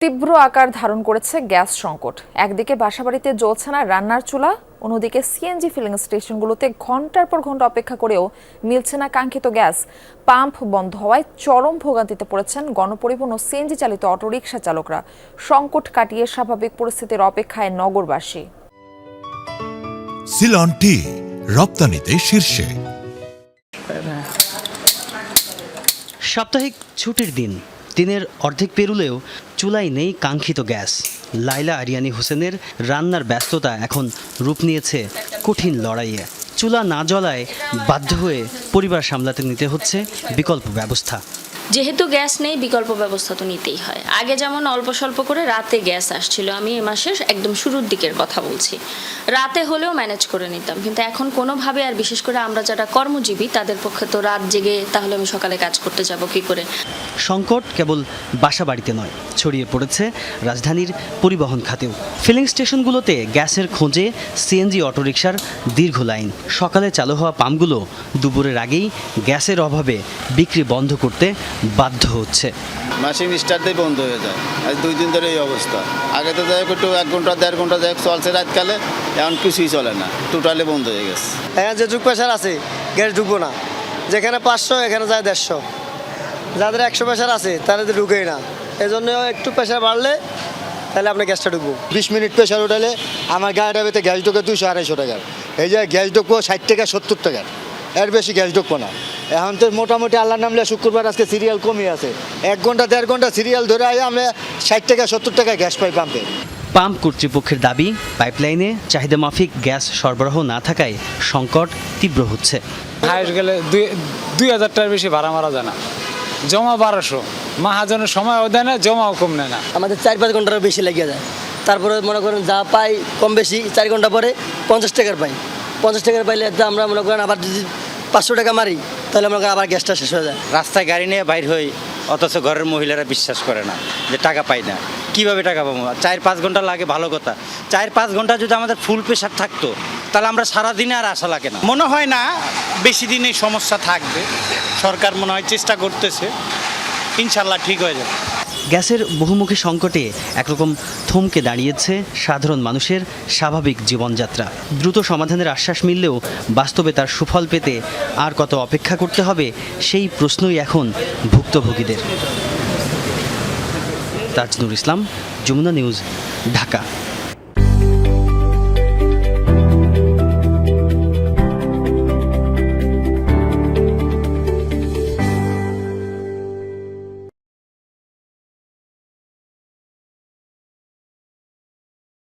তীব্র আকার ধারণ করেছে গ্যাস সংকট। একদিকে বাসাবাড়িতে জ্বলছে না রান্নার চুলা, অন্যদিকে সিএনজি ফিলিং স্টেশনগুলোতে ঘন্টার পর ঘন্টা অপেক্ষা করেও মিলছে না কাঙ্ক্ষিত গ্যাস। পাম্প বন্ধ হওয়ায় চরম ভোগান্তিতে পড়েছেন গণপরিবহন ও সিএনজি চালিত অটোরিকশা চালকরা। সংকট কাটিয়ে স্বাভাবিক পরিস্থিতির অপেক্ষায় নগরবাসী। সিলন টি রপ্তানিতে শীর্ষে। সাপ্তাহিক ছুটির দিনের অর্ধেক পেরুলেও চুলায় নেই কাঙ্ক্ষিত গ্যাস। লাইলা আরিয়ানি হোসেনের রান্নার ব্যস্ততা এখন রূপ নিয়েছে কঠিন লড়াইয়ে। চুলা না জ্বলায় বাধ্য হয়ে পরিবার সামলাতে নিতে হচ্ছে বিকল্প ব্যবস্থা। যেহেতু গ্যাস নেই, বিকল্প ব্যবস্থা তো নিতেই হয়। আগে যেমন অল্প স্বল্প করে রাতে গ্যাস আসছিল, আমি এ মাসের একদম শুরুর দিকের কথা বলছি, রাতে হলেও ম্যানেজ করে নিতাম। কিন্তু এখন কোনোভাবে, আর বিশেষ করে আমরা যারা কর্মজীবী তাদের পক্ষে তো রাত জেগে তাহলে আমি সকালে কাজ করতে যাব কি করে। সংকট কেবল বাসা বাড়িতে নয়, ছড়িয়ে পড়েছে রাজধানীর পরিবহন খাতেও। ফিলিং স্টেশনগুলোতে গ্যাসের খোঁজে সিএনজি অটোরিকশার দীর্ঘ লাইন। সকালে চালু হওয়া পাম্পগুলো দুপুরের আগেই গ্যাসের অভাবে বিক্রি বন্ধ করতে বাধ্য হচ্ছে। মেশিন স্টার্টই বন্ধ হয়ে যায়। আজ 2 দিন ধরে এই অবস্থা। আগে তো যাই একটু 1 ঘন্টা 1.5 ঘন্টা যাই চলছে রাতকালে, এখন কিছুই চলে না, টোটালি বন্ধ হয়ে গেছে। এখানে যে যুগ প্রেশার আছে গ্যাস ঢুকবো না, যেখানে 500 এখানে যায় 150। যাদের 100 প্রেশার আছে তারা তো ঢুকেই না, এই জন্য একটু প্রেশার বাড়লে তাহলে আপনার গ্যাসটা ঢুকবো। 20 মিনিট প্রেশার উঠালে আমার গাড়িটা বেতে গ্যাস ঢুকে 200-250 টাকার। এই যে গ্যাস ঢুকবো 60 টাকা 70 টাকার, এর বেশি গ্যাস ঢুকবো না। এখন তো মোটামুটি আল্লাহ নামলে শুক্রবার আজকে সিরিয়াল কমই আছে। 1 ঘন্টা 1.5 ঘন্টা সিরিয়াল ধরে আমরা 60 টাকা 70 টাকা গ্যাস পাই পাম্পে। পাম্প কর্তৃপক্ষের দাবি, পাইপলাইনে চাহিদা মাফিক গ্যাস সরবরাহ না থাকায় সংকট তীব্র হচ্ছে। হাইট গেলে 2000 টাকার বেশি ভাড়া মারা যায় না, জমা 1200। মাহাজনের সময়ও দেয় না, জমাও কম নেয় না। আমাদের 4-5 ঘন্টারও বেশি লেগে যায়। তারপরে মনে করেন যা পাই কম বেশি 4 ঘন্টা পরে 50 টাকার পাই। 50 টাকার পাইলে আমরা মনে করেন আবার যদি 500 টাকা মারি তাহলে মনে করেন আবার গ্যাসটা শেষ হয়ে যায়। রাস্তায় গাড়ি নিয়ে বাইর হই, অথচ ঘরের মহিলারা বিশ্বাস করে না যে টাকা পাই না। কিভাবে টাকা পাবো? 4-5 ঘন্টা লাগে, ভালো কথা। 4-5 ঘন্টা যদি আমাদের ফুল প্রেশার থাকতো তাহলে আমরা সারাদিনে আর আশা লাগে না। মনে হয় না বেশি দিন এই সমস্যা থাকবে। সরকার মনে হয় চেষ্টা করতেছে, ইনশাল্লাহ ঠিক হয়ে যাবে। গ্যাসের বহুমুখী সংকটে একরকম থমকে দাঁড়িয়েছে সাধারণ মানুষের স্বাভাবিক জীবনযাত্রা। দ্রুত সমাধানের আশ্বাস মিললেও বাস্তবে তার সুফল পেতে আর কত অপেক্ষা করতে হবে, সেই প্রশ্নই এখন ভুক্তভোগীদের। তাজনুর ইসলাম, যমুনা নিউজ, ঢাকা।